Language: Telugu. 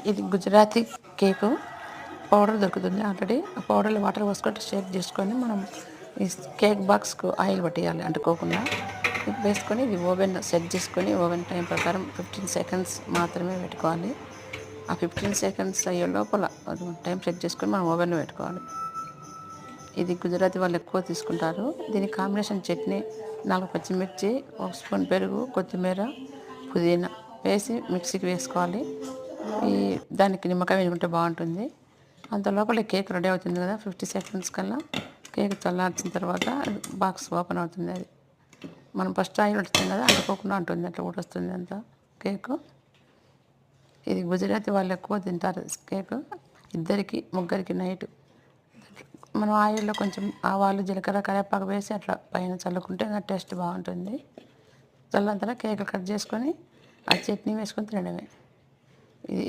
ఇది గుజరాతీ కేకు పౌడర్ దొరుకుతుంది ఆల్రెడీ. ఆ పౌడర్లో వాటర్ పోసుకొని షేక్ చేసుకొని మనం ఈ కేక్ బాక్స్కు ఆయిల్ పట్టేయాలి అంటుకోకుండా. ఇది వేసుకొని ఇది ఓవెన్ సెట్ చేసుకొని ఓవెన్ టైం ప్రకారం 15 సెకండ్స్ మాత్రమే పెట్టుకోవాలి. ఆ 15 సెకండ్స్ అయ్యే లోపల టైం సెట్ చేసుకొని మనం ఓవెన్లో పెట్టుకోవాలి. ఇది గుజరాతీ వాళ్ళు ఎక్కువ తీసుకుంటారు. దీనికి కాంబినేషన్ చట్నీ 4 పచ్చిమిర్చి, 1 స్పూన్ పెరుగు, కొత్తిమీర, పుదీనా వేసి మిక్సీకి వేసుకోవాలి. దానికి నిమ్మకాయ వేసుకుంటే బాగుంటుంది. అంత లోపల కేక్ రెడీ అవుతుంది కదా. 50 సెకండ్స్ కల్లా కేక్ చల్లార్చిన తర్వాత బాక్స్ ఓపెన్ అవుతుంది. అది మనం ఫస్ట్ ఆయిల్ వస్తుంది కదా, అంటుకోకుండా ఉంటుంది, అట్లా కూడా వస్తుంది అంత కేకు. ఇది గుజరాతీ వాళ్ళు ఎక్కువ తింటారు కేకు. 2 ముగ్గురికి నైట్ మనం ఆయిల్లో కొంచెం ఆవాలు, జీలకర్ర, కరివేపాకు వేసి అట్లా పైన చల్లుకుంటే టేస్ట్ బాగుంటుంది. చల్లంతలో కేక్ కట్ చేసుకొని ఆ చట్నీ వేసుకొని తినడమే. ఇది